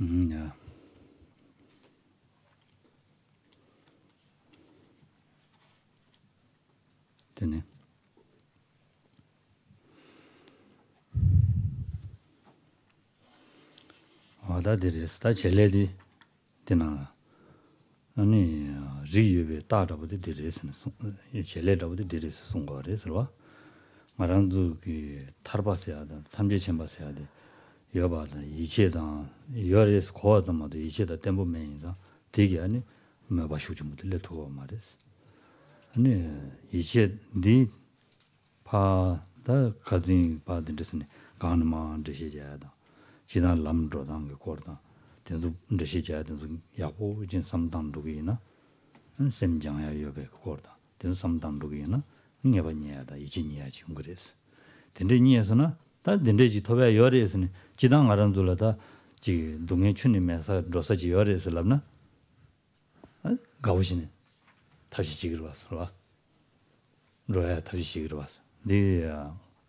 Yeah. 되네. 다들이스 다 젤레디 되나. 아니 리유베 따라보데 데레스는 이 젤레라보데 데레스 송거래서 말한도 그 타르바세야다 탐지쳔바세야데 여바다 이체다 여레스 고아다마도 이체다 템보메인다 되게 아니 마바슈좀 들레토 말레스 아니 이체 니 파다 가진 바든데스네 가능마 드시자다 지난 람드로당 그 거다 된도 드시자든 야고 진 삼당도기나 셈장야 여베 거다 된도 삼당도기나 녀바니야다 이진이야 지금 그랬어 된데니에서나 다 된데지 토베 열에서는 지당 아란둘라다 지 동해 춘님에서 로서지 열에서 랍나 가오시네 다시 지기로 왔어 로야 다시 지기로 왔어 네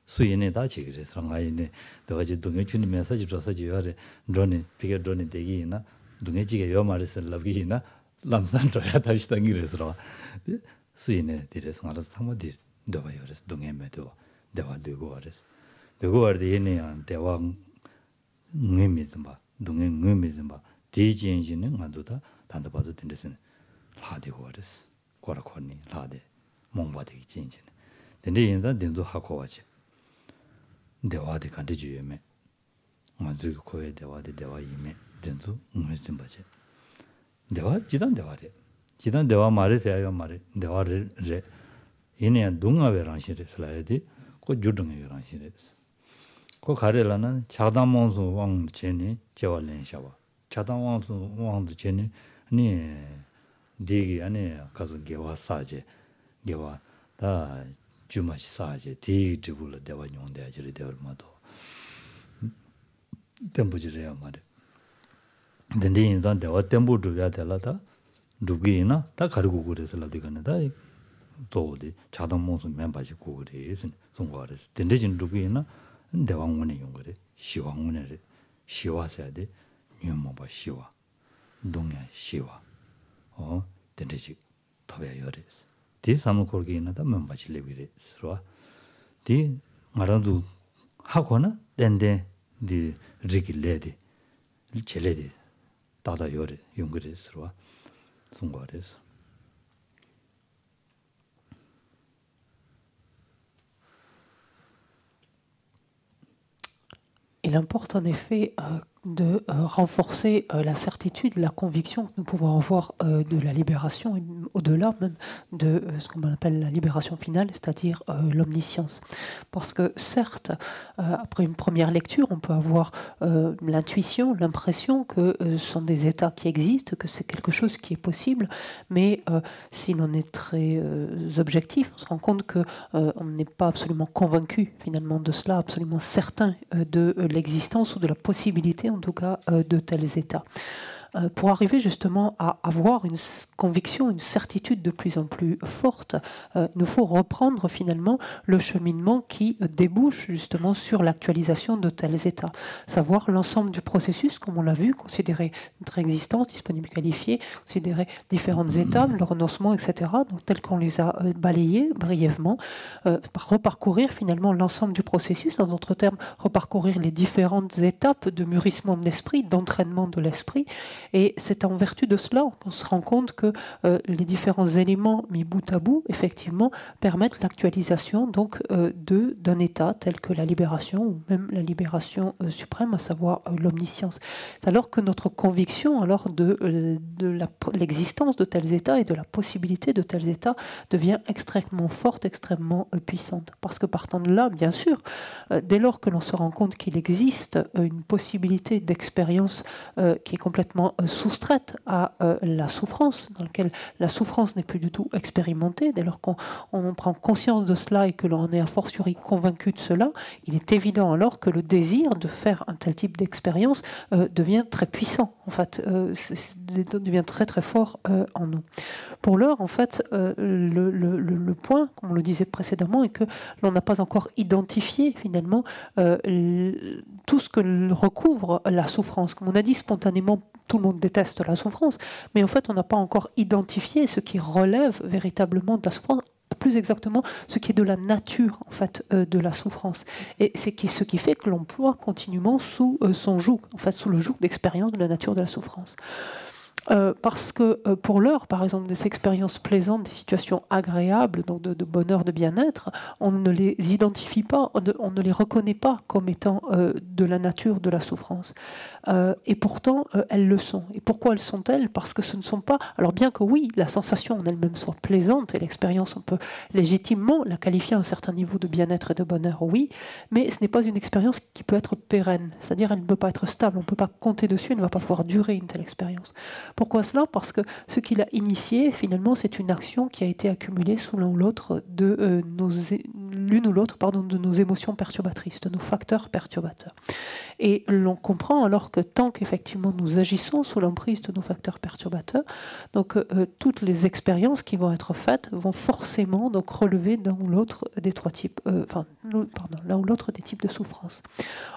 수인에 다 지기래서 가이네 너지 동해 춘님에서 지 로서지 열에 너네 비게 너네 되기나 동해 지게 요 말에서 랍기나 람산 로야 다시 당기래서 수인에 들에서 알아서 상마디 너봐 열에서 동해매도 대화 되고 그래서 되고 말데 얘네야 대화 의미도 봐 동해 의미도 봐 대지엔진은 만도다 단도봐도 된데서는 하되고 그랬어 거라코니 하되 몽바되기 진진 근데 인다 된도 하고 와지 대화데 간데 주에매 먼저 거에 대화데 대화 이메 된도 무슨 바지 대화 지단 대화래 지단 대화 말에서야 말에 대화를 제 얘네 동아베랑 시레슬라야디 그 주등에랑 시레스 그 가래라는 자담원수 왕 제니 제월렌샤와 자담원수 왕도 제니 아니 되게 아니 가서 개와 사제 개와 다 주마시 사제 되게 지불로 대화 용대 아지를 대얼마도 템부지래야 말에 근데 인간 대화 템부 줘야 될라다 누구이나 다 가르고 그래서 라디가는다 도디 자담원수 멤버지 고그래서 송과래서 된대진 누구이나 대왕문에 용거래 시왕문에 시와서야 돼 뉴모바 시와 동야 시와 된대지 토베 요레스 디 사무 거기나다 멤버지 레비레스로 디 말아도 하거나 된대 디 리길레디 첼레디 다다 요레 용거래스로 송과래서 Il importe en effet de renforcer la certitude, la conviction que nous pouvons avoir de la libération, et au-delà même de ce qu'on appelle la libération finale, c'est-à-dire l'omniscience. Parce que certes, après une première lecture, on peut avoir l'intuition, l'impression que ce sont des états qui existent, que c'est quelque chose qui est possible, mais si l'on est très objectif, on se rend compte qu'on n'est pas absolument convaincu finalement de cela, absolument certain de l'existence ou de la possibilité en tout cas de tels états. Pour arriver justement à avoir une conviction, une certitude de plus en plus forte, il nous faut reprendre finalement le cheminement qui débouche justement sur l'actualisation de tels états. Savoir l'ensemble du processus, comme on l'a vu, considérer notre existence, disponible qualifiée, considérer différentes étapes, le renoncement, etc., donc tels qu'on les a balayés brièvement, reparcourir finalement l'ensemble du processus, en d'autres termes, reparcourir les différentes étapes de mûrissement de l'esprit, d'entraînement de l'esprit. Et c'est en vertu de cela qu'on se rend compte que les différents éléments mis bout à bout, effectivement, permettent l'actualisation donc d'un état tel que la libération ou même la libération suprême, à savoir l'omniscience. C'est alors que notre conviction alors de l'existence de tels états et de la possibilité de tels états devient extrêmement forte, extrêmement puissante. Parce que partant de là, bien sûr, dès lors que l'on se rend compte qu'il existe une possibilité d'expérience qui est complètement soustraite à la souffrance, dans laquelle la souffrance n'est plus du tout expérimentée, dès lors qu'on prend conscience de cela et que l'on est a fortiori convaincu de cela, il est évident alors que le désir de faire un tel type d'expérience devient très puissant, en fait, devient très très fort en nous. Pour l'heure, en fait, le point, comme on le disait précédemment, est que l'on n'a pas encore identifié finalement tout ce que recouvre la souffrance. Comme on a dit, spontanément, tout le monde déteste la souffrance, mais en fait, on n'a pas encore identifié ce qui relève véritablement de la souffrance, plus exactement ce qui est de la nature en fait de la souffrance. Et c'est ce qui fait que l'emploie continuellement sous son joug, en fait sous le joug d'expérience de la nature de la souffrance. Parce que pour l'heure, par exemple, des expériences plaisantes, des situations agréables, donc de bonheur, de bien-être, on ne les identifie pas, on ne les reconnaît pas comme étant de la nature de la souffrance. Et pourtant, elles le sont. Et pourquoi elles sont-elles? Parce que ce ne sont pas... Alors bien que oui, la sensation en elle-même soit plaisante, et l'expérience, on peut légitimement la qualifier à un certain niveau de bien-être et de bonheur, oui, mais ce n'est pas une expérience qui peut être pérenne. C'est-à-dire, elle ne peut pas être stable, on ne peut pas compter dessus, elle ne va pas pouvoir durer une telle expérience. Pourquoi cela? Parce que ce qu'il a initié, finalement, c'est une action qui a été accumulée sous l'un ou l'autre de l'une ou l'autre, de nos émotions perturbatrices, de nos facteurs perturbateurs. Et l'on comprend alors que tant qu'effectivement nous agissons sous l'emprise de nos facteurs perturbateurs, donc toutes les expériences qui vont être faites vont forcément donc relever l'un ou l'autre des trois types, l'un ou l'autre des types de souffrance.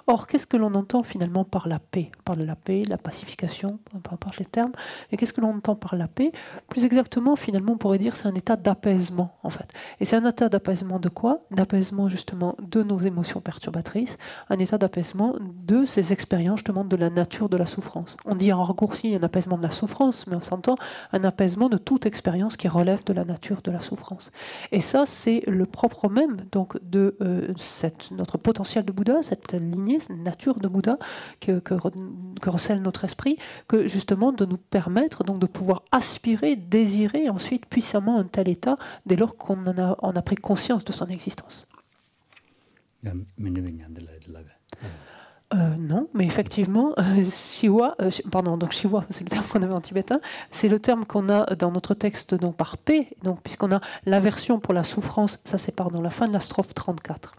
Or, qu'est-ce que l'on entend finalement par la paix? On parle de la paix, la pacification, peu importe les termes. Et qu'est-ce que l'on entend par la paix? Plus exactement, finalement, on pourrait dire c'est un état d'apaisement, en fait. Et c'est un état d'apaisement de quoi? D'apaisement, justement, de nos émotions perturbatrices, un état d'apaisement de ces expériences, justement, de la nature de la souffrance. On dit en raccourci un apaisement de la souffrance, mais on s'entend un apaisement de toute expérience qui relève de la nature de la souffrance. Et ça, c'est le propre même, donc, de notre potentiel de Bouddha, cette lignée, cette nature de Bouddha que recèle notre esprit, que justement de nous permettre donc de pouvoir aspirer, désirer ensuite puissamment un tel état dès lors qu'on a pris conscience de son existence. Non, mais effectivement, Shiwa, donc Shiwa, c'est le terme qu'on avait en tibétain, c'est le terme qu'on a dans notre texte donc par paix, donc puisqu'on a l'aversion pour la souffrance, ça c'est dans la fin de la strophe 34.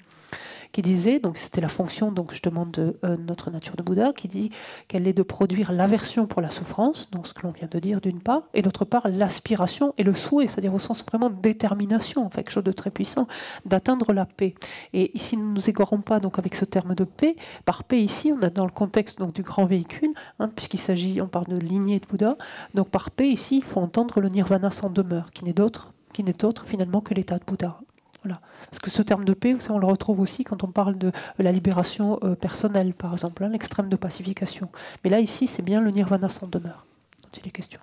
Qui disait, donc c'était la fonction donc justement de notre nature de Bouddha, qui dit qu'elle est de produire l'aversion pour la souffrance, donc ce que l'on vient de dire d'une part, et d'autre part l'aspiration et le souhait, c'est-à-dire au sens vraiment de détermination, en fait, quelque chose de très puissant, d'atteindre la paix. Et ici, nous ne nous égarons pas donc avec ce terme de paix. Par paix ici, on a dans le contexte donc du grand véhicule, puisqu'il s'agit, on parle de lignée de Bouddha, donc par paix ici, il faut entendre le nirvana sans demeure, qui n'est autre finalement que l'état de Bouddha. Voilà. Parce que ce terme de paix, on le retrouve aussi quand on parle de la libération personnelle, par exemple, l'extrême de pacification. Mais là, ici, c'est bien le nirvana sans demeure dont il est question.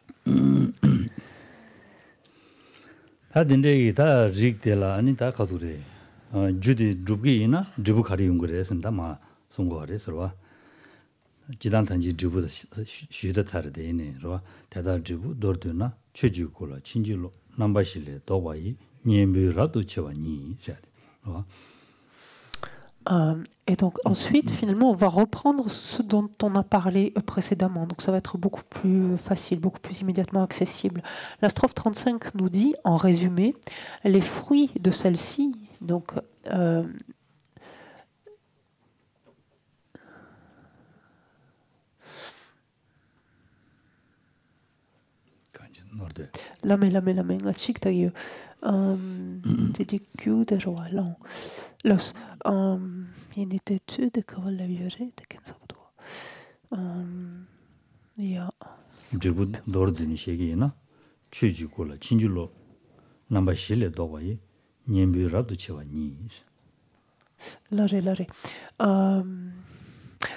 Et donc ensuite, finalement, on va reprendre ce dont on a parlé précédemment. Donc ça va être beaucoup plus facile, beaucoup plus immédiatement accessible. La strophe 35 nous dit, en résumé, les fruits de celle-ci, donc il y a une étude que vous l'avez vue,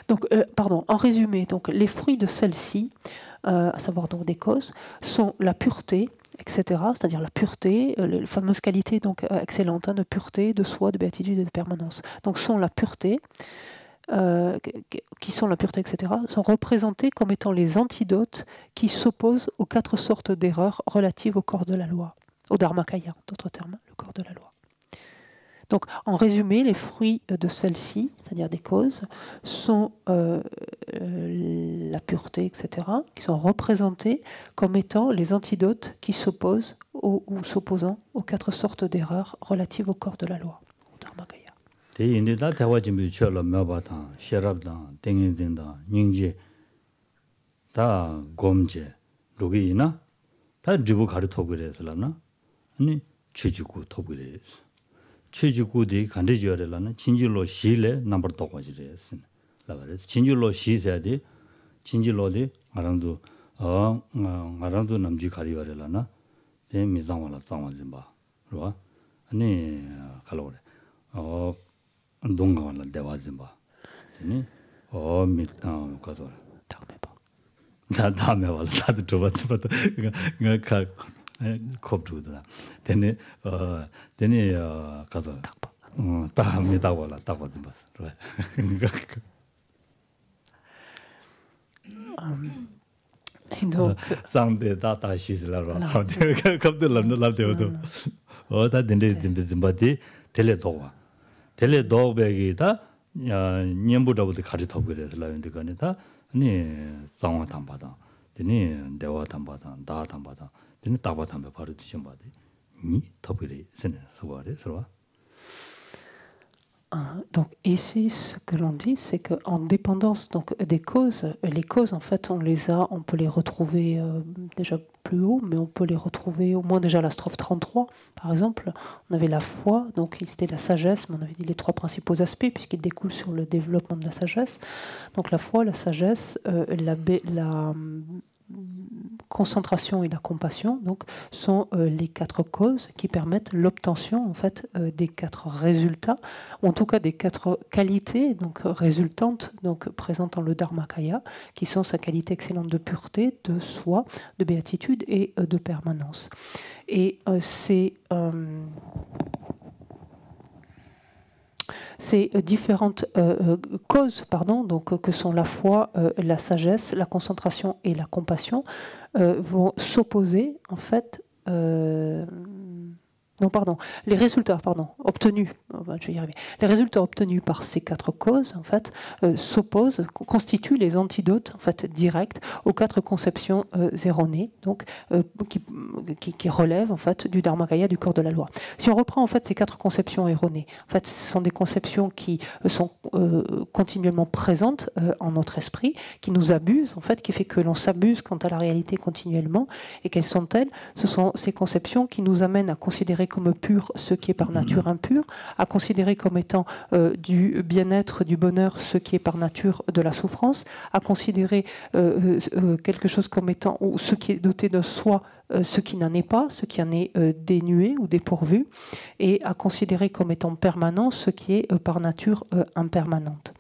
donc, pardon, en résumé, donc, les fruits de celle-ci, à savoir donc des causes, sont la pureté, etc., c'est-à-dire la pureté, les fameuses qualités donc, excellentes de pureté, de soi, de béatitude et de permanence. Donc sont la pureté, qui sont la pureté, etc., sont représentés comme étant les antidotes qui s'opposent aux 4 sortes d'erreurs relatives au corps de la loi, au Dharmakaya, d'autres termes, le corps de la loi. Donc, en résumé, les fruits de celle-ci, c'est-à-dire des causes, sont la pureté, etc., qui sont représentés comme étant les antidotes qui s'opposent ou s'opposant aux 4 sortes d'erreurs relatives au corps de la loi, au Dharmakaya. 최주구디 간대지어라는 진질로 실내 넘버 2가지래스. 라바레 진줄로 시세야디 진줄로디 아랑도 아랑도 남지 가리와래라나 대 미장와라 장와진 봐 그러와 아니 갈로래 동가와라 대와진 봐 아니 가서 다음에 와라 다들 줘봤어 그러니까 겁주더라 되네 되네 가서 다음에 다와라 딱 와진 봤어 Et donc, 상대 다다 시슬라로 갑들 람도 어다 된데 dimba디 텔레도와 텔레도베기다 년부터부터 가르쳐 버려서 라인데 거니다 아니 상황 담바다 되니 대화 담바다 다 담바다 되니 따바 담바 바로 드신 바디 니 더블이 쓰는 소화를 서로. Donc ici, ce que l'on dit, c'est qu'en dépendance donc, des causes, les causes, en fait, on peut les retrouver déjà plus haut, mais on peut les retrouver au moins déjà à la strophe 33, par exemple. On avait la foi, donc c'était la sagesse, mais on avait dit les trois principaux aspects, puisqu'ils découlent sur le développement de la sagesse. Donc la foi, la sagesse, la concentration et la compassion donc, sont les quatre causes qui permettent l'obtention en fait, des quatre résultats, ou en tout cas des quatre qualités donc, résultantes donc, présentes dans le Dharmakaya, qui sont sa qualité excellente de pureté, de soi, de béatitude et de permanence. Et ces différentes causes, donc, que sont la foi, la sagesse, la concentration et la compassion, vont s'opposer, en fait, les résultats obtenus, je vais y arriver. Les résultats obtenus par ces quatre causes, en fait, s'opposent, constituent les antidotes, en fait, directs aux quatre conceptions erronées, donc qui relèvent, en fait, du Dharmakaya, du corps de la loi. Si on reprend, en fait, ces quatre conceptions erronées, en fait, ce sont des conceptions qui sont continuellement présentes en notre esprit, qui nous abusent, en fait, qui fait que l'on s'abuse quant à la réalité continuellement. Et quelles sont-elles? Ce sont ces conceptions qui nous amènent à considérer comme pur ce qui est par nature impur, à considérer comme étant du bien-être, du bonheur, ce qui est par nature de la souffrance, à considérer quelque chose comme étant, ou ce qui est doté de soi, ce qui n'en est pas, ce qui en est dénué ou dépourvu, et à considérer comme étant permanent ce qui est par nature impermanente.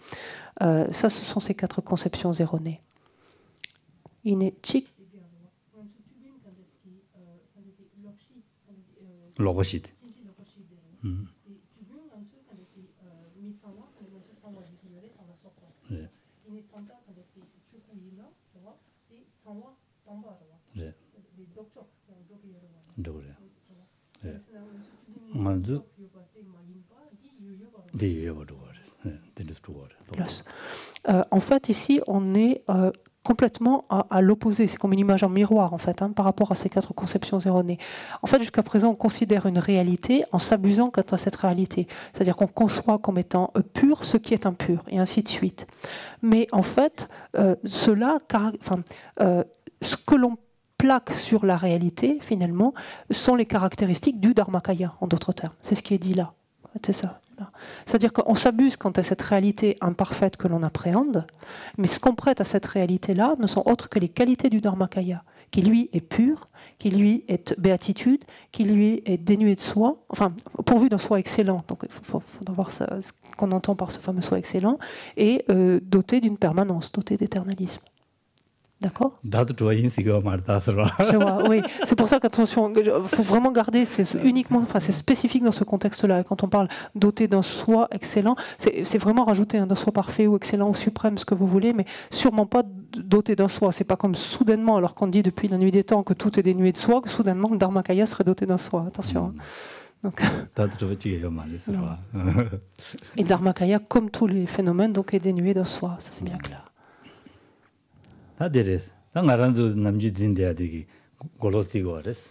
Ça, ce sont ces quatre conceptions erronées. 로봇이대. En fait, ici, on est complètement à l'opposé. C'est comme une image en miroir, en fait, par rapport à ces quatre conceptions erronées. En fait, jusqu'à présent, on considère une réalité en s'abusant quant à cette réalité. C'est-à-dire qu'on conçoit comme étant pur ce qui est impur, et ainsi de suite. Mais en fait, ce que l'on plaque sur la réalité, finalement, sont les caractéristiques du Dharmakaya, en d'autres termes. C'est ce qui est dit là. C'est ça. C'est-à-dire qu'on s'abuse quant à cette réalité imparfaite que l'on appréhende, mais ce qu'on prête à cette réalité-là ne sont autres que les qualités du Dharmakaya, qui lui est pur, qui lui est béatitude, qui lui est dénué de soi, enfin, pourvu d'un soi excellent, donc il faut voir ce qu'on entend par ce fameux soi excellent, et doté d'une permanence, doté d'éternalisme. D'accord? Je vois, oui. C'est pour ça qu'attention, il faut vraiment garder, c'est spécifique dans ce contexte-là. Quand on parle doté d'un soi excellent, c'est vraiment rajouter d'un soi parfait ou excellent ou suprême, ce que vous voulez, mais sûrement pas doté d'un soi. C'est pas comme soudainement, alors qu'on dit depuis la nuit des temps que tout est dénué de soi, que soudainement le Dharmakaya serait doté d'un soi. Attention. Donc, et le Dharmakaya, comme tous les phénomènes, donc, est dénué d'un soi. Ça, c'est bien clair. 다데레스 당아란도 남지 진대야 되기 골로티고 아레스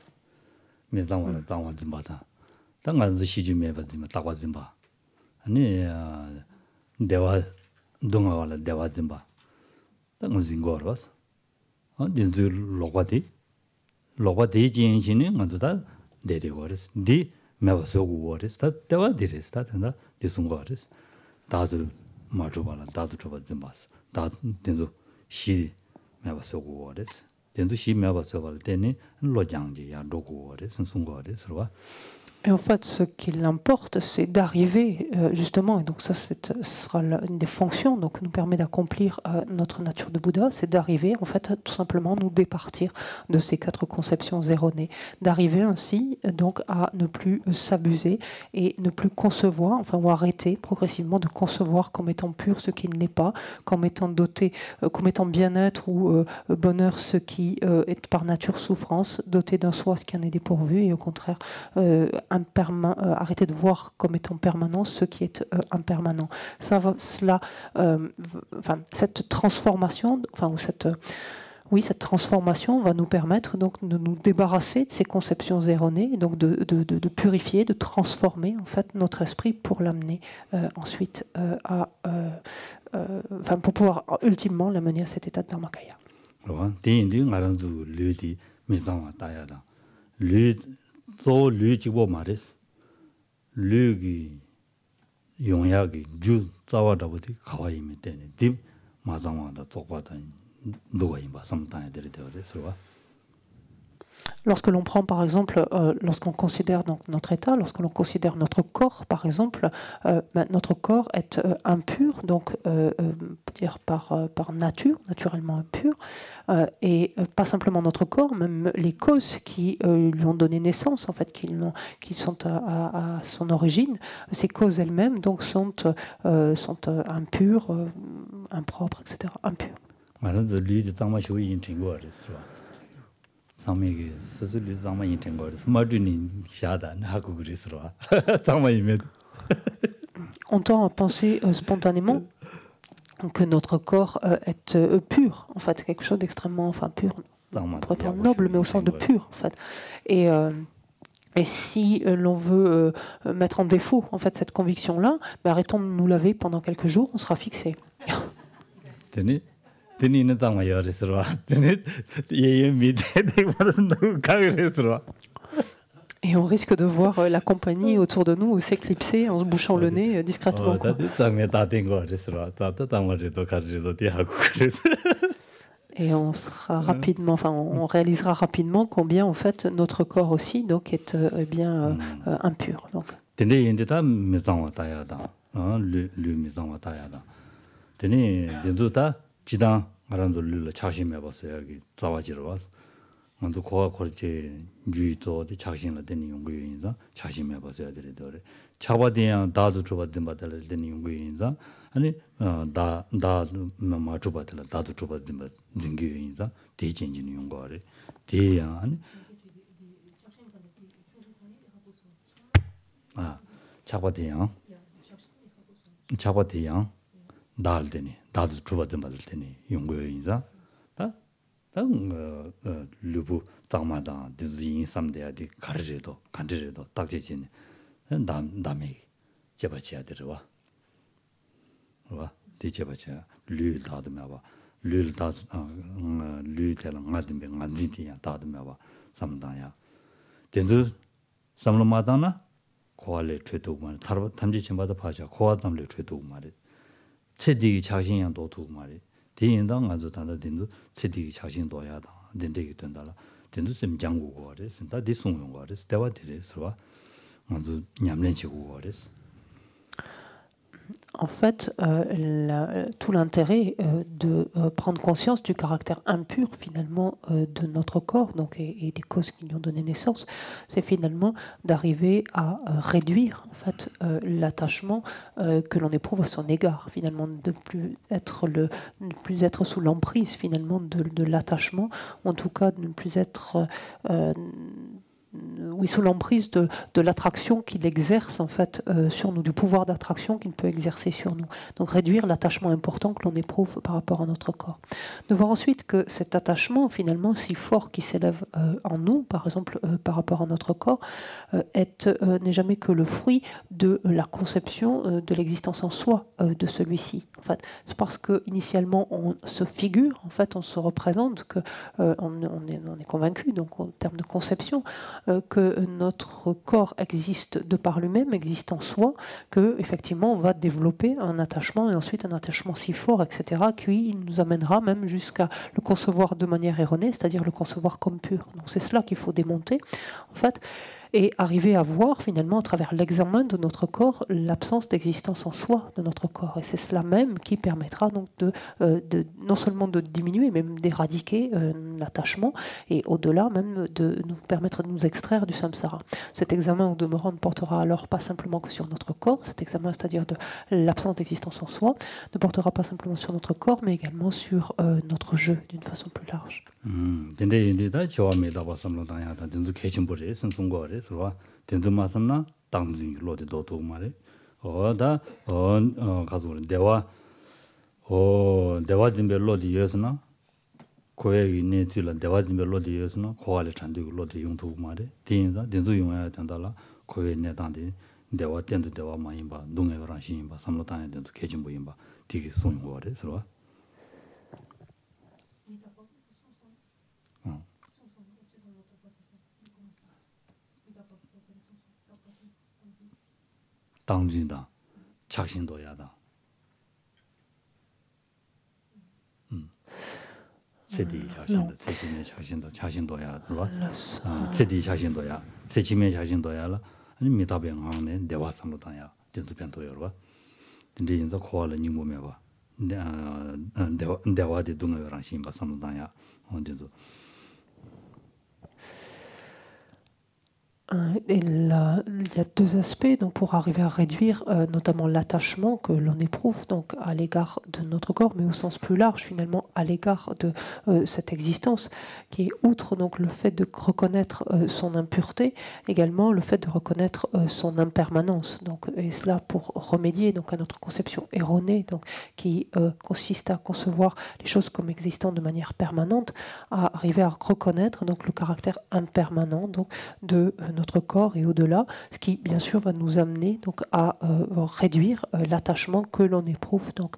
메상와라 당와 좀 받아 당아란도 시주메 받으면 딱 와좀 봐 아니 대화 동아와라 대화 좀봐 당은 진거라스 딘즈 로바디 진신이 먼저다 내대고 아레스 디 매워서고 아레스 다 대화 디레스 다 된다 디송고 아레스 다들 마주발라 다도 줘봐 좀 봤어. 다 된도 시 매봐서 고어레스. 된도 시 매봐서 발 때니 로장지 야 로고어레스 송송고어레스 봐. Et en fait, ce qui l'importe, c'est d'arriver, justement, et donc ça, ce sera une des fonctions donc, qui nous permet d'accomplir notre nature de Bouddha, c'est d'arriver, en fait, tout simplement, nous départir de ces 4 conceptions erronées, d'arriver ainsi, donc, à ne plus s'abuser et ne plus concevoir, enfin, ou arrêter progressivement de concevoir comme étant pur ce qui ne l'est pas, comme étant doté, comme étant bien-être ou bonheur ce qui est par nature souffrance, doté d'un soi ce qui en est dépourvu, et au contraire, arrêter de voir comme étant permanent ce qui est impermanent. Cette transformation, cette transformation va nous permettre donc de nous débarrasser de ces conceptions erronées, donc de purifier, de transformer en fait notre esprit pour l'amener ensuite pour pouvoir ultimement l'amener à cet état de Dharmakaya. 또 류지고 말했어. 류기 용약이 주 자와다부터 가와이미 때네. 딥 마상마다 쪽바다 누가 임바 삼탄에 되려서 Lorsque l'on prend, par exemple, lorsqu'on considère donc notre état, lorsque l'on considère notre corps, par exemple, notre corps est impur, donc dire par nature, naturellement impur, et pas simplement notre corps, même les causes qui lui ont donné naissance, en fait, qui sont à son origine, ces causes elles-mêmes donc sont impures, impropres, etc. Impures. On tend à penser spontanément que notre corps est pur, en fait, quelque chose d'extrêmement, pur, on pourrait pas noble, mais au sens de pur, en fait. Et si l'on veut mettre en défaut, en fait, cette conviction-là, arrêtons de nous laver pendant quelques jours, on sera fixé. Et on risque de voir la compagnie autour de nous s'éclipser en se bouchant le nez discrètement. Et on sera rapidement, on réalisera rapidement combien en fait notre corps aussi donc est bien impur. Donc. 지당 말한도 룰라 자신해 봤어요. 여기 자와지러 와서. 먼저 고가 그렇게 유의도 자신을 되는 연구인자 자신해 봤어야 되더래. 차바대야 다도 줘봤던 바들 되는 연구인자 아니 다도 맞춰봤들 다도 줘봤던 연구인자 대진진 연구하래. 대야 아니 차바대야 달되니 다도 줘봤던 바들 되니 연구인자 루부 장마다 디즈인 삼대야디 가르제도 간제도 딱제진 남에 제바치야 되러와 와 디제바치야 류다도 매와 류다도 류텔랑 맞은데 만지디야 다도 매와 삼다야 된주 삼로마다나 고알레 최도만 다르 탐지 침바다 파자 고아담레 최도 말이 체디기 자신양도 두 말이 대인당 아주 단단된도 체디기 자신도야다 된대기 된다라 된도 좀 장고고 그래서 다 디송용고 그래서 대화 드려서 아주 냠렌치고 그래서 En fait, tout l'intérêt de prendre conscience du caractère impur finalement de notre corps donc, et des causes qui lui ont donné naissance, c'est finalement d'arriver à réduire en fait, l'attachement que l'on éprouve à son égard, finalement de ne plus être sous l'emprise finalement de l'attachement, en tout cas de ne plus être sous l'emprise de l'attraction qu'il exerce en fait sur nous, du pouvoir d'attraction qu'il peut exercer sur nous. Donc réduire l'attachement important que l'on éprouve par rapport à notre corps. De voir ensuite que cet attachement finalement si fort qui s'élève en nous, par exemple par rapport à notre corps, n'est jamais que le fruit de la conception de l'existence en soi de celui-ci. En fait, c'est parce que initialement on se figure, en fait, on se représente que on est convaincu, donc en termes de conception, que que notre corps existe de par lui-même, existe en soi, que effectivement on va développer un attachement et ensuite un attachement si fort, etc., qu'il nous amènera même jusqu'à le concevoir de manière erronée, c'est-à-dire le concevoir comme pur. Donc c'est cela qu'il faut démonter, en fait, et arriver à voir finalement à travers l'examen de notre corps l'absence d'existence en soi de notre corps. Et c'est cela même qui permettra donc non seulement de diminuer, mais même d'éradiquer l'attachement et au-delà même de nous permettre de nous extraire du samsara. Cet examen au demeurant ne portera alors pas simplement que sur notre corps, cet examen, c'est-à-dire de l'absence d'existence en soi, ne portera pas simplement sur notre corps, mais également sur notre jeu d'une façon plus large. 고액이 내줄라 대화진 별로디 예스나 고알에 잔디고 로디 용도 말에 대인자 된도 용해야 된다라 고액 내단데 대화 된도 대화 많이 봐 농해랑 신이 봐 삼로 다녀야 된도 개진 보인 봐 되게 손 거래 서로 당진다 자신도야다 세디 자신도 세지면 자신도야 그렇아 세디 자신도야 세지면 자신도야라 아니 미다병하네 대화 삼로다야 된도변도요 그렇아 근데 인자 코알은 이 몸에 봐 대화대 동의랑 신바 삼로다야 언제도 il y a deux aspects donc, pour arriver à réduire notamment l'attachement que l'on éprouve donc, à l'égard de notre corps, mais au sens plus large finalement à l'égard de cette existence, qui est outre donc, le fait de reconnaître son impureté, également le fait de reconnaître son impermanence. Donc, et cela pour remédier donc, à notre conception erronée donc, qui consiste à concevoir les choses comme existant de manière permanente, à arriver à reconnaître donc, le caractère impermanent donc, de notre corps et au-delà, ce qui bien sûr va nous amener donc à réduire l'attachement que l'on éprouve donc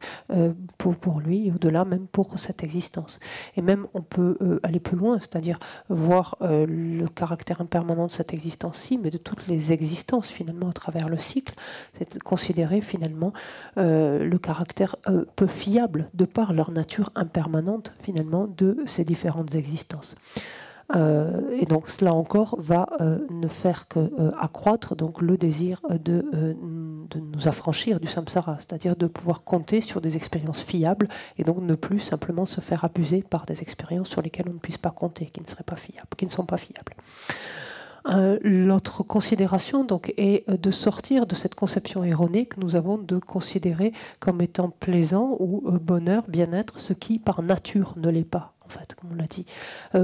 pour lui et au-delà même pour cette existence. Et même on peut aller plus loin, c'est-à-dire voir le caractère impermanent de cette existence-ci, mais de toutes les existences finalement à travers le cycle, c'est de considérer finalement le caractère peu fiable de par leur nature impermanente finalement de ces différentes existences. Et donc cela encore va ne faire qu'accroître donc le désir de nous affranchir du samsara, c'est-à-dire de pouvoir compter sur des expériences fiables et donc ne plus simplement se faire abuser par des expériences sur lesquelles on ne puisse pas compter, qui ne seraient pas fiables, qui ne sont pas fiables. L'autre considération donc, est de sortir de cette conception erronée que nous avons de considérer comme étant plaisant ou bonheur, bien-être, ce qui par nature ne l'est pas. En fait, comme on l'a dit.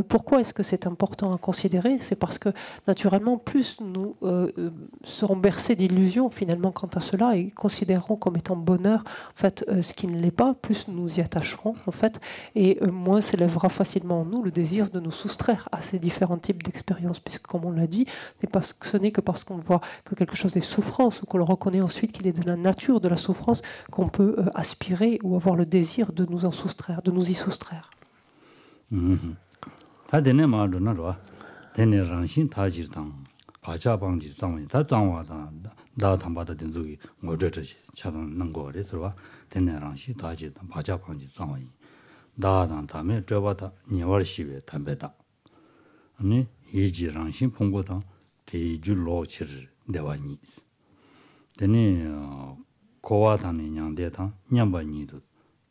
Pourquoi est-ce que c'est important à considérer? C'est parce que, naturellement, plus nous serons bercés d'illusions, finalement, quant à cela, et considérerons comme étant bonheur, en fait, ce qui ne l'est pas, plus nous y attacherons, en fait, et moins s'élèvera facilement en nous le désir de nous soustraire à ces différents types d'expériences, puisque, comme on l'a dit, ce n'est que parce qu'on voit que quelque chose est souffrance, ou qu'on le reconnaît ensuite qu'il est de la nature de la souffrance, qu'on peut aspirer ou avoir le désir de nous en soustraire, de nous y soustraire. 다 되네 말도 나와 되네 랑신 다지당 바자방지 장원 다 장와다 나 담바다 된 적이 뭐저저지 차는 는 거래서 봐 되네 랑신 다지당 바자방지 장원 나단 다음에 저바다 니월시베 담배다 아니 이지 랑신 봉고다 대줄로 치를 내와니 되네 고와다니 냥대다 냠바니도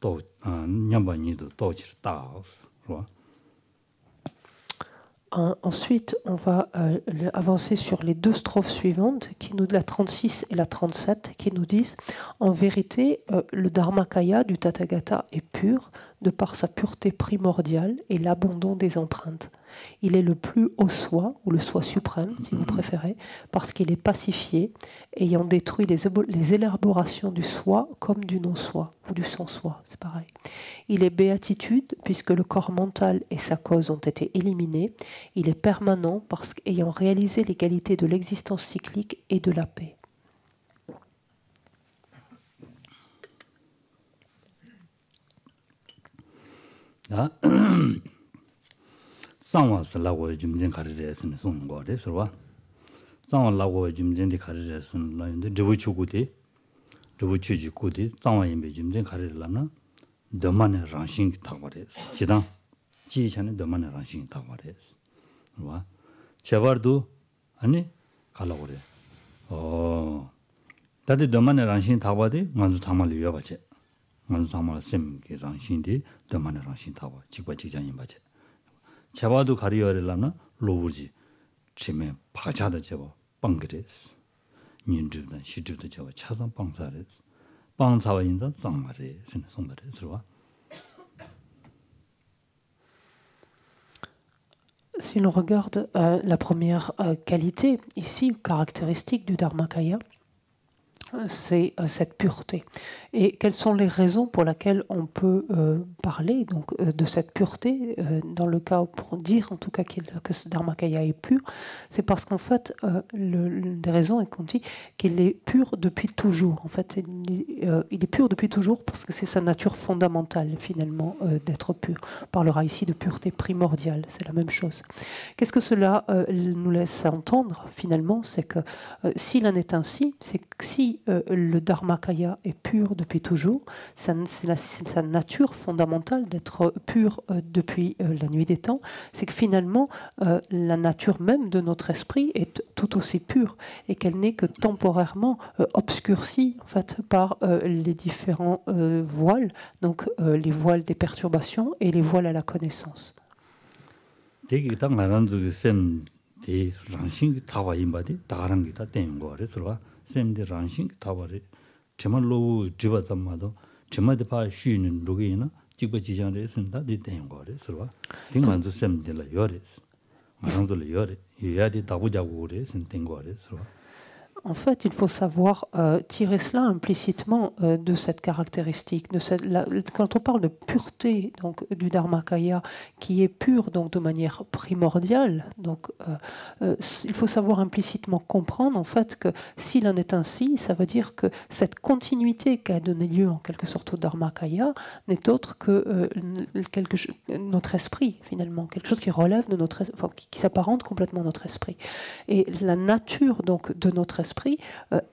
또 냠바니도 또 치다 Ensuite, on va avancer sur les deux strophes suivantes, la 36 et la 37, qui nous disent « En vérité, le Dharmakaya du Tathagata est pur, de par sa pureté primordiale et l'abandon des empreintes. Il est le plus haut soi, ou le soi suprême, si vous préférez, parce qu'il est pacifié, ayant détruit les élaborations du soi comme du non-soi, ou du sans-soi, c'est pareil. Il est béatitude, puisque le corps mental et sa cause ont été éliminés. Il est permanent, parce qu'ayant réalisé les qualités de l'existence cyclique et de la paix. » 상와슬라고 좀 가르쳐서는 손 거래 서와 zangwa lago jimden de kare sun la yende debu chugude debu chuji kude zangwa yembe jimden kare la na domane rangshin tagbare jidang ji chane domane rangshin tagbare wa chebardu 아니 갈라 그래. 다들 너만의 랑신 타바데 만주 타말이 여바체. 만주 타말 셈게 랑신디 너만의 랑신 타바 직과 직장인 바체. 제바도 가리어려나 로부지 치매 파자다 제바 빵그레스. 민주든 시주도 제바 차선 빵사레스. 빵사와 인자 짱마레 송마레 들어와. Si l'on regarde la première qualité ici, caractéristique du Dharmakaya, c'est cette pureté. Et quelles sont les raisons pour lesquelles on peut parler donc, de cette pureté, dans le cas pour dire en tout cas que ce Dharmakaya est pur, c'est parce qu'en fait, les raisons est qu'on dit qu'il est pur depuis toujours. En fait, il est pur depuis toujours parce que c'est sa nature fondamentale finalement d'être pur. On parlera ici de pureté primordiale, c'est la même chose. Qu'est-ce que cela nous laisse entendre finalement? C'est que s'il en est ainsi, c'est que si le Dharmakaya est pur depuis toujours, c'est sa nature fondamentale d'être pur depuis la nuit des temps, c'est que finalement la nature même de notre esprit est tout aussi pure et qu'elle n'est que temporairement obscurcie en fait, par les différents voiles, donc les voiles des perturbations et les voiles à la connaissance. 샘데 란싱 타바리 제말로 집었다마도 제마데 파 쉬는 로게이나 찍고 지장에 쓴다 되는 거래 서로 등만도 샘데라 요레스 마랑도 요레 이야디 다부자고 그래 쓴된 거래 서로 En fait, il faut savoir tirer cela implicitement de cette caractéristique. Quand on parle de pureté donc, du Dharmakaya, qui est pur donc, de manière primordiale, donc, il faut savoir implicitement comprendre en fait, que s'il en est ainsi, ça veut dire que cette continuité qui a donné lieu en quelque sorte au Dharmakaya n'est autre que notre esprit, finalement, quelque chose qui relève de notre enfin, qui s'apparente complètement à notre esprit. Et la nature donc, de notre esprit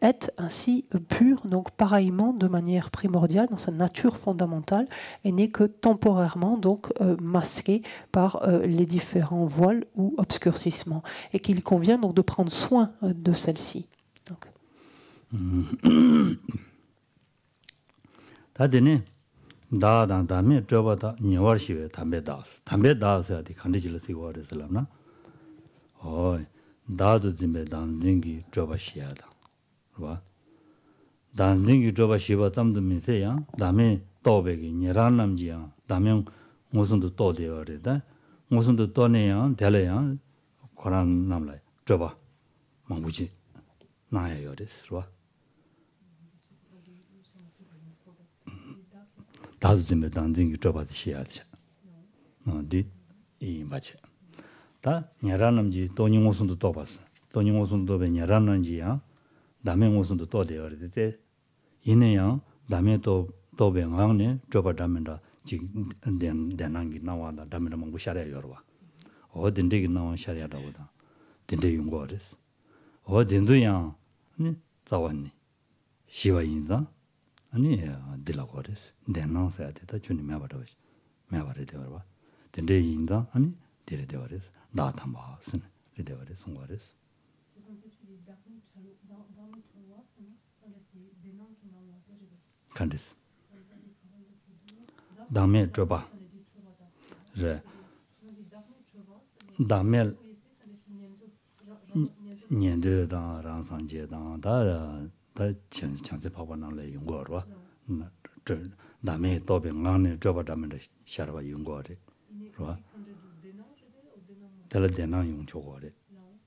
est ainsi pur, donc pareillement de manière primordiale dans sa nature fondamentale et n'est que temporairement donc masqué par les différents voiles ou obscurcissements et qu'il convient donc de prendre soin de celle-ci. 다도 dimbe danzingi joba shiada wa danzingi joba shiba tam도 minse야 다음에 또베기 니란남지야 다음에 무슨도 또 되어야다 무슨도 또네야 될래야 고란 남라 joba 망부지 나야요 됐어 다도 dimbe danzingi joba shiada 디 맞지 다 냐라남지 도닝오순도 또 봤어. 도닝오순도 배 냐라남지야. 남의 오순도 또 되어야 돼. 이내야 남의 또 배왕네 줘봐다면다 지금 된난기 나와다 담에는 뭐 샤려 열어 봐. 어딘데기 나와 샤려다보다. 딘데 용거です. 어딘도야. 아니 자원니. 시와인자. 아니 딜라거です. 된난서야 되다 주님 매버려. 매버려 되어 봐. 딘데 인자. 아니 딜에 되어res. 나타마스는 리데버레 송거레스. 칸데스. 다음에 줘봐. 네. 다음에 년도다 랑상제다 다 chanze papa nang le yung go ro da me to be ngang ne job da me shar ba yung go re ro tel de na yung cho go re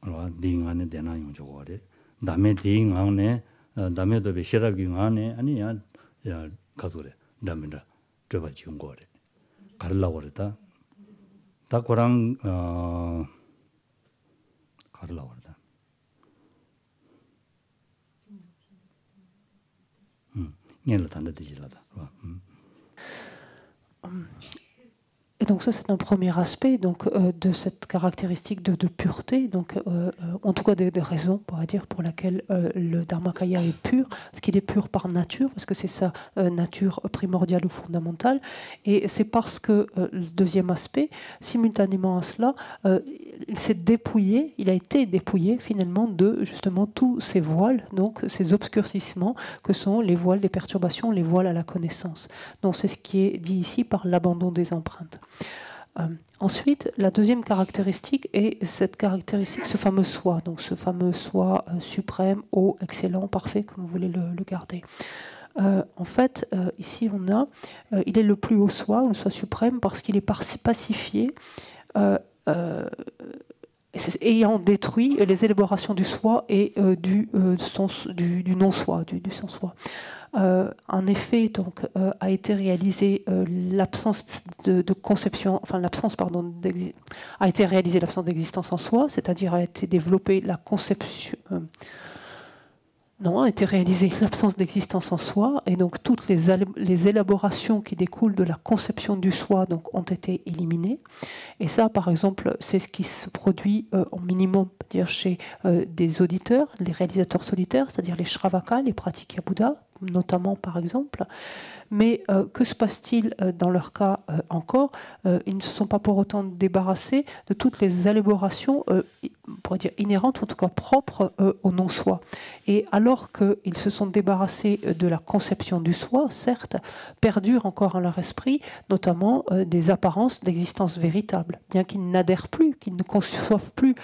ro ding ane de na yung cho go re da me ding ngang ne da me to be shar gi ngang ne ani ya ka so re da me da job ba yung go re kar la go re ta korang kar la go re Et donc ça, c'est un premier aspect donc, de cette caractéristique de pureté, donc, en tout cas des raisons, on pourrait dire, pour laquelle le Dharmakaya est pur, parce qu'il est pur par nature, parce que c'est sa nature primordiale ou fondamentale, et c'est parce que, le deuxième aspect, simultanément à cela, il s'est dépouillé, il a été dépouillé finalement de justement tous ces voiles, donc ces obscurcissements que sont les voiles des perturbations, les voiles à la connaissance. Donc c'est ce qui est dit ici par l'abandon des empreintes. Ensuite, la deuxième caractéristique est cette caractéristique, ce fameux soi, donc ce fameux soi suprême, haut, excellent, parfait, comme vous voulez le garder. En fait, ici on a, il est le plus haut soi, le soi suprême, parce qu'il est pacifié, ayant détruit les élaborations du soi et du non-soi, du sans-soi. En effet, donc, a été réalisée l'absence de conception, enfin l'absence, pardon, a été réalisée l'absence d'existence en soi, c'est-à-dire a été développée la conception. Non, a été réalisée l'absence d'existence en soi, et donc toutes les élaborations qui découlent de la conception du soi donc, ont été éliminées. Et ça, par exemple, c'est ce qui se produit au minimum dire, chez des auditeurs, les réalisateurs solitaires, c'est-à-dire les Shravakas, les pratiques Bouddha, notamment par exemple. Mais que se passe-t-il dans leur cas encore? Ils ne se sont pas pour autant débarrassés de toutes les élaborations, on pourrait dire inhérentes, ou en tout cas propres au non-soi. Et alors qu'ils se sont débarrassés de la conception du soi, certes, perdurent encore en leur esprit, notamment des apparences d'existence véritable. Bien qu'ils n'adhèrent plus, qu'ils ne conçoivent plus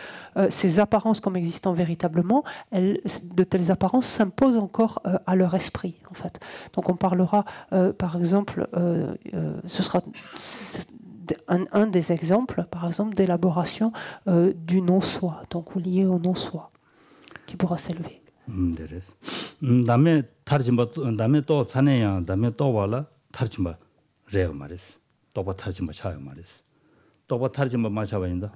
ces apparences comme existant véritablement, de telles apparences s'imposent encore à leur esprit, en fait. Donc on parlera par exemple, ce sera un des exemples, par exemple, d'élaboration du non-soi, donc lié au non-soi, qui pourra s'élever. 남의 타르침바 남의 또 사내야 남의 또 와라 타르침바 레어 말이스 또바 타르침바 차요 말이스 또바 타르침바 마차바인다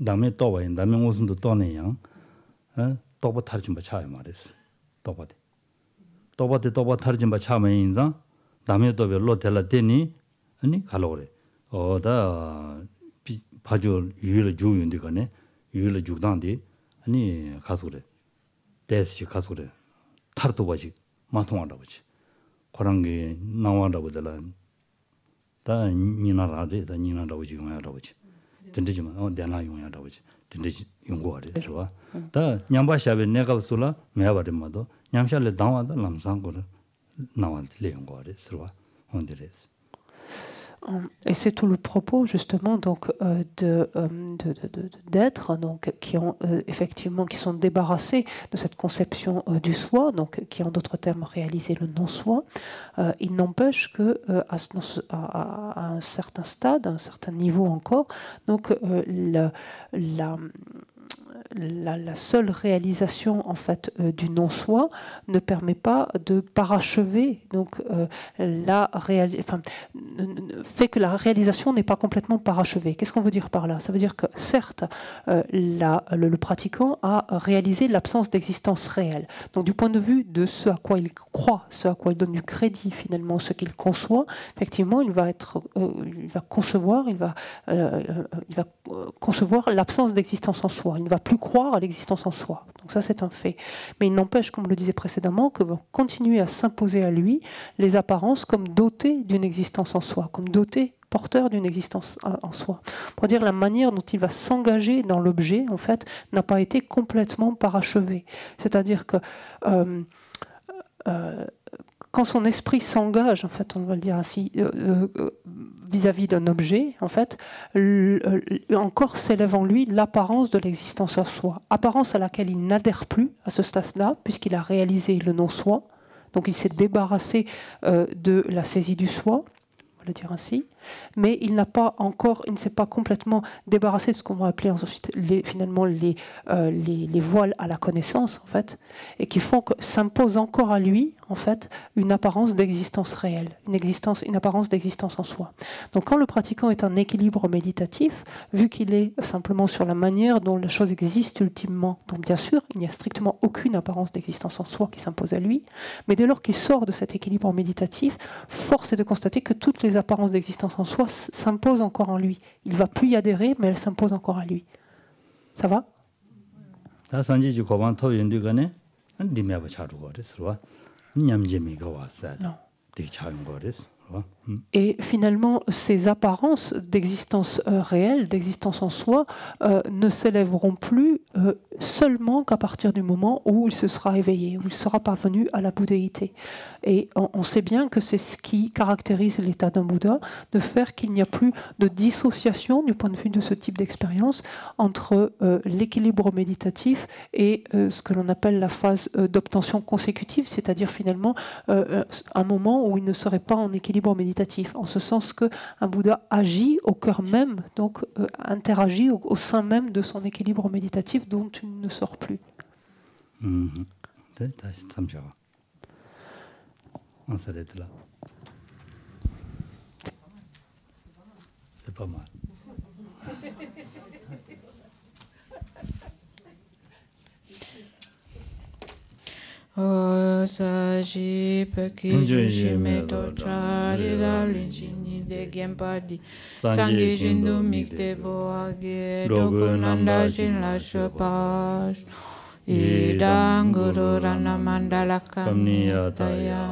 남의 또 와인 남의 무슨도 또네야 또바 타르침바 차요 말이스 또바데 또바 타르침바 차면인자 남의 또 별로 될라데니 아니 갈로래 어다 바주 유일 주인데 거네 유일 주당데 아니 가수래 대시 가수래 타르도 바지 마통한다 보지 그런 게 나와라 보더라 다 니나라데 다 니나라 보지 용하라 보지 된대지만 대나 용하라 보지 된대지 용고하래 그러와 다 냠바샤베 내가 술라 매바르마도 냠샬레 당와다 남상고를 나와들 용고하래 그러와 온데레스. Et c'est tout le propos justement donc d'êtres donc qui ont effectivement qui sont débarrassés de cette conception du soi, donc qui en d'autres termes réalisé le non-soi. Il n'empêche que à un certain stade, à un certain niveau encore, donc la seule réalisation en fait du non-soi ne permet pas de parachever donc fait que la réalisation n'est pas complètement parachevée. Qu'est-ce qu'on veut dire par là? Ça veut dire que certes le pratiquant a réalisé l'absence d'existence réelle. Donc du point de vue de ce à quoi il croit, ce à quoi il donne du crédit finalement, ce qu'il conçoit, effectivement il va concevoir l'absence d'existence en soi. Il ne va plus croire à l'existence en soi. Donc ça, c'est un fait. Mais il n'empêche, comme je le disais précédemment, que vont continuer à s'imposer à lui les apparences comme dotées d'une existence en soi, comme dotées, porteurs d'une existence en soi. Pour dire la manière dont il va s'engager dans l'objet, en fait, n'a pas été complètement parachevée. C'est-à-dire que quand son esprit s'engage, en fait, on va le dire ainsi, vis-à-vis d'un objet, en fait, encore s'élève en lui l'apparence de l'existence en soi, apparence à laquelle il n'adhère plus à ce stade-là, puisqu'il a réalisé le non-soi, donc il s'est débarrassé de la saisie du soi, on va le dire ainsi, mais il ne s'est pas complètement débarrassé de ce qu'on va appeler ensuite finalement les voiles à la connaissance, en fait, et qui font que s'impose encore à lui, en fait, une apparence d'existence réelle, une apparence d'existence en soi. Donc quand le pratiquant est en équilibre méditatif, vu qu'il est simplement sur la manière dont la chose existe ultimement, donc bien sûr, il n'y a strictement aucune apparence d'existence en soi qui s'impose à lui, mais dès lors qu'il sort de cet équilibre méditatif, force est de constater que toutes les apparences d'existence l'existence en soi s'impose encore en lui. Il ne va plus y adhérer, mais elle s'impose encore à lui. Ça va? Non. Et finalement, ces apparences d'existence réelle, d'existence en soi, ne s'élèveront plus seulement qu'à partir du moment où il se sera éveillé, où il sera parvenu à la bouddhéité. Et on sait bien que c'est ce qui caractérise l'état d'un Bouddha, de faire qu'il n'y a plus de dissociation du point de vue de ce type d'expérience entre l'équilibre méditatif et ce que l'on appelle la phase d'obtention consécutive, c'est-à-dire finalement un moment où il ne serait pas en équilibre méditatif, en ce sens qu'un Bouddha agit au cœur même, donc interagit au sein même de son équilibre méditatif dont il ne sort plus. On s'arrête là. C'est pas mal. Saji peki jushime to chari la linchini de gempadi sangi shindu mikte boage dokunanda shin la shopash idang guru rana mandala kamniyataya